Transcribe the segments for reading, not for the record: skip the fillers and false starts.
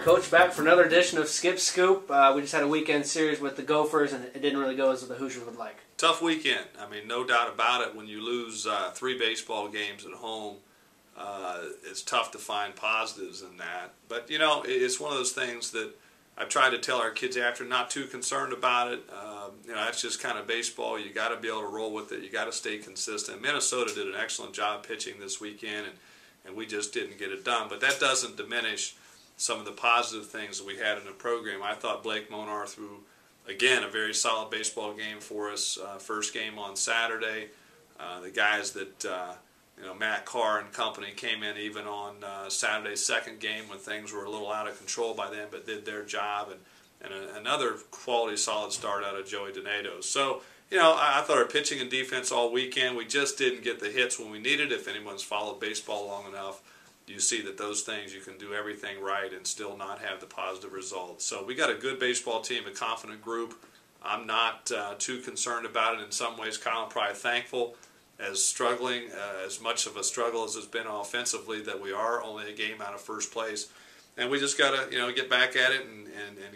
Coach, back for another edition of Skip Scoop. We just had a weekend series with the Gophers, and it didn't really go as the Hoosiers would like. Tough weekend. I mean, no doubt about it. When you lose 3 baseball games at home, it's tough to find positives in that. But, you know, it's one of those things that I've tried to tell our kids after, not too concerned about it. You know, that's just kind of baseball. You got to be able to roll with it. You got to stay consistent. Minnesota did an excellent job pitching this weekend, and we just didn't get it done. But that doesn't diminish some of the positive things that we had in the program. I thought Blake Monar threw, again, a very solid baseball game for us. First game on Saturday. The guys that, you know, Matt Carr and company came in even on Saturday's second game when things were a little out of control by them, but did their job. And another quality, solid start out of Joey Donato. So, you know, I thought our pitching and defense all weekend, we just didn't get the hits when we needed. If anyone's followed baseball long enough, you see that those things, you can do everything right and still not have the positive results. So we got a good baseball team, a confident group. I'm not too concerned about it. In some ways, Kyle, I'm probably thankful as struggling, as much of a struggle as it's been offensively, that we are only a game out of first place. And we just got to, you know, get back at it and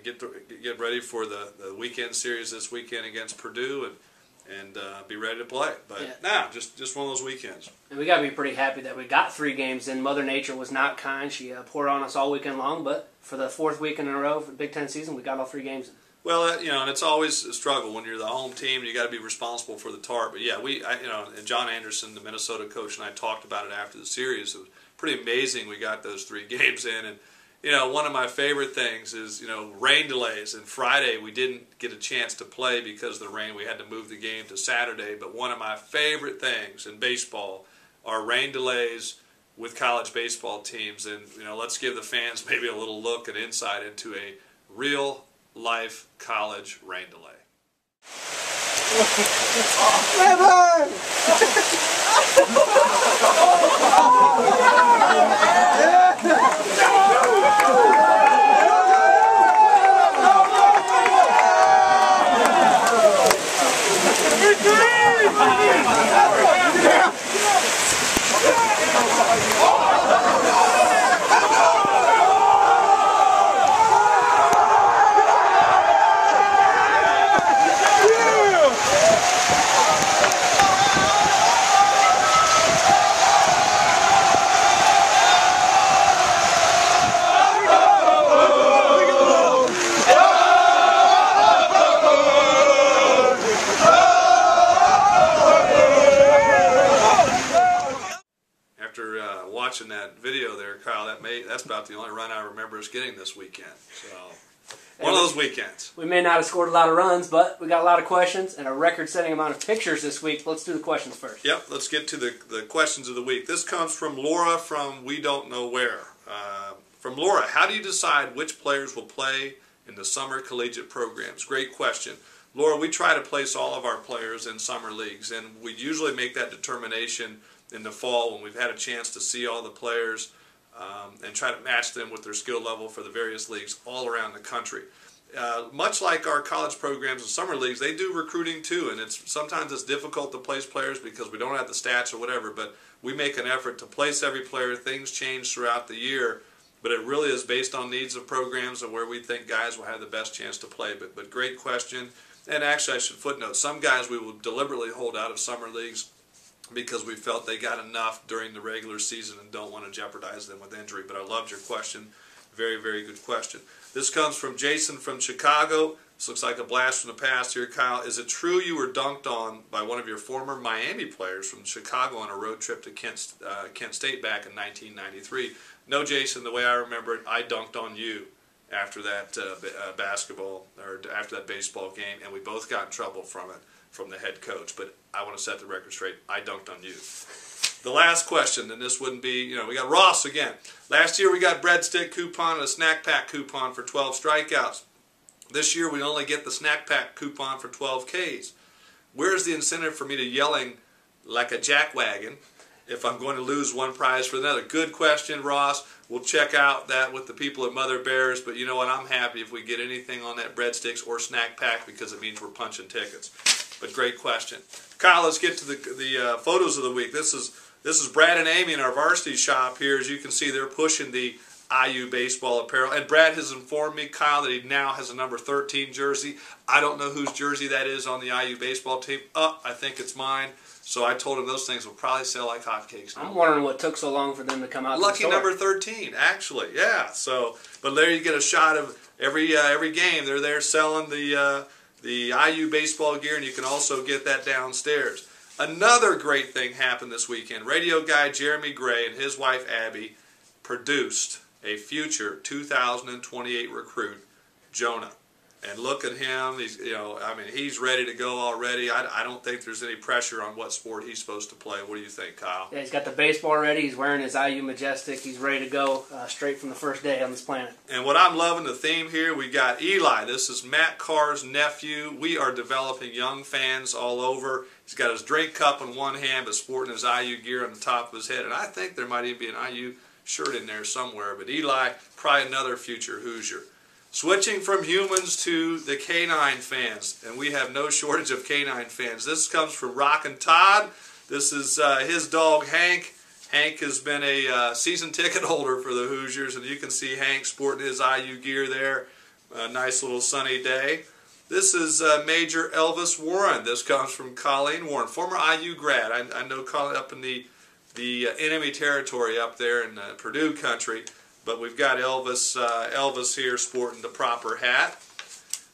get ready for the weekend series this weekend against Purdue and be ready to play. But yeah. Just one of those weekends. And we got to be pretty happy that we got 3 games in. Mother Nature was not kind. She poured on us all weekend long, but for the 4th weekend in a row for the Big Ten season, we got all 3 games in. Well, you know, and it's always a struggle when you're the home team. You got to be responsible for the tarp. But yeah, you know, and John Anderson, the Minnesota coach, and I talked about it after the series. It was pretty amazing we got those 3 games in. And you know, one of my favorite things is, you know, rain delays. And Friday we didn't get a chance to play because of the rain. We had to move the game to Saturday. But one of my favorite things in baseball are rain delays with college baseball teams. And, you know, let's give the fans maybe a little look and insight into a real life college rain delay. Watching that video there, Kyle, that's about the only run I remember us getting this weekend. So, one of those weekends. We may not have scored a lot of runs, but we got a lot of questions and a record-setting amount of pictures this week. Let's do the questions first. Yep, let's get to the questions of the week. This comes from Laura from We Don't Know Where. From Laura, how do you decide which players will play in the summer collegiate programs? Great question. Laura, we try to place all of our players in summer leagues, and we usually make that determination in the fall when we've had a chance to see all the players and try to match them with their skill level for the various leagues all around the country. Much like our college programs and summer leagues, they do recruiting too, and sometimes it's difficult to place players because we don't have the stats or whatever, but we make an effort to place every player. Things change throughout the year, but it really is based on needs of programs and where we think guys will have the best chance to play. But great question. And actually, I should footnote, some guys we will deliberately hold out of summer leagues because we felt they got enough during the regular season and don't want to jeopardize them with injury. But I loved your question. Very, very good question. This comes from Jason from Chicago. This looks like a blast from the past here, Kyle. Is it true you were dunked on by one of your former Miami players from Chicago on a road trip to Kent State back in 1993? No, Jason, the way I remember it, I dunked on you after that basketball or after that baseball game, and we both got in trouble from it, from the head coach. But I want to set the record straight. I dunked on you. The last question, and this wouldn't be, you know, we got Ross again. Last year we got breadstick coupon and a snack pack coupon for 12 strikeouts. This year we only get the snack pack coupon for 12 Ks. Where's the incentive for me to yelling like a jackwagon if I'm going to lose one prize for another? Good question, Ross. We'll check out that with the people at Mother Bears, but you know what? I'm happy if we get anything on that breadsticks or snack pack because it means we're punching tickets. But great question. Kyle, let's get to the photos of the week. This is Brad and Amy in our varsity shop here. As you can see, they're pushing the IU baseball apparel. And Brad has informed me, Kyle, that he now has a number 13 jersey. I don't know whose jersey that is on the IU baseball team. I think it's mine. So I told him those things will probably sell like hotcakes now. I'm wondering what took so long for them to come out. Lucky to the store. number 13, actually. Yeah. So, but there you get a shot of every game. They're there selling the IU baseball gear, and you can also get that downstairs. Another great thing happened this weekend. Radio guy Jeremy Gray and his wife Abby produced a future 2028 recruit, Jonah. And look at him. He's ready to go already. I don't think there's any pressure on what sport he's supposed to play. What do you think, Kyle? Yeah, he's got the baseball ready. He's wearing his IU Majestic. He's ready to go straight from the first day on this planet. And what I'm loving, the theme here, we got Eli. This is Matt Carr's nephew. We are developing young fans all over. He's got his drink cup in one hand, but sporting his IU gear on the top of his head. And I think there might even be an IU shirt in there somewhere. But Eli, probably another future Hoosier. Switching from humans to the canine fans, and we have no shortage of canine fans. This comes from Rockin' Todd. This is his dog Hank. Hank has been a season ticket holder for the Hoosiers, and you can see Hank sporting his IU gear there. A nice little sunny day. This is Major Elvis Warren. This comes from Colleen Warren, former IU grad. I know Colleen up in the enemy territory up there in Purdue country. But we've got Elvis here sporting the proper hat.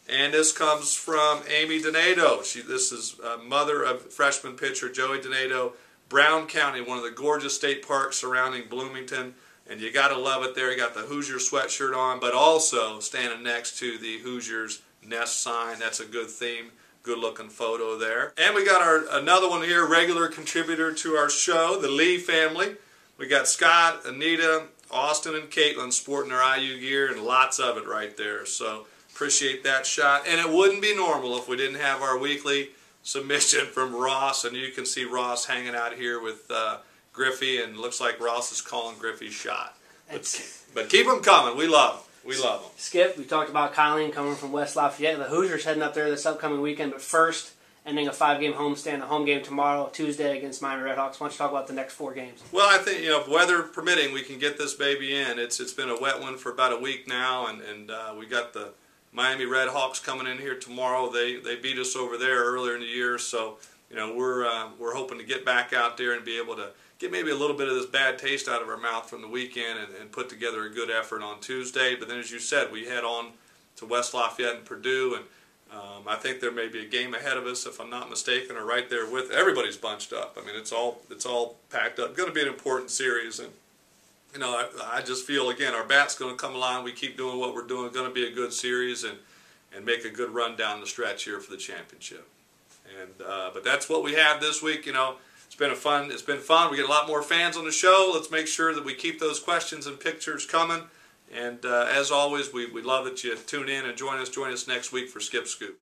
And this comes from Amy Donato. This is mother of freshman pitcher Joey Donato. Brown County, one of the gorgeous state parks surrounding Bloomington. And you got to love it there. You got the Hoosier sweatshirt on, but also standing next to the Hoosiers nest sign. That's a good theme. Good looking photo there. And we got another one here, regular contributor to our show, the Lee family. We got Scott, Anita, Austin and Caitlin sporting their IU gear, and lots of it right there. So appreciate that shot. And it wouldn't be normal if we didn't have our weekly submission from Ross. And you can see Ross hanging out here with Griffey, and looks like Ross is calling Griffey's shot. But keep them coming. We love them. We love them. Skip, we talked about Colleen coming from West Lafayette. The Hoosiers heading up there this upcoming weekend. But first, ending a 5-game homestand, a home game tomorrow, Tuesday against Miami Redhawks. Why don't you talk about the next 4 games? Well, I think, weather permitting, we can get this baby in. It's been a wet one for about a week now, and we got the Miami Redhawks coming in here tomorrow. They beat us over there earlier in the year, so we're hoping to get back out there and be able to get maybe a little bit of this bad taste out of our mouth from the weekend and put together a good effort on Tuesday. But then, as you said, we head on to West Lafayette and Purdue, and I think there may be a game ahead of us, if I'm not mistaken, or right there with everybody's bunched up. I mean, it's all packed up. Going to be an important series, and I just feel again our bat's going to come along. We keep doing what we're doing. It's going to be a good series and make a good run down the stretch here for the championship. And but that's what we have this week. It's been fun. We get a lot more fans on the show. Let's make sure that we keep those questions and pictures coming. And as always, we love that you tune in and join us next week for Skip Scoop.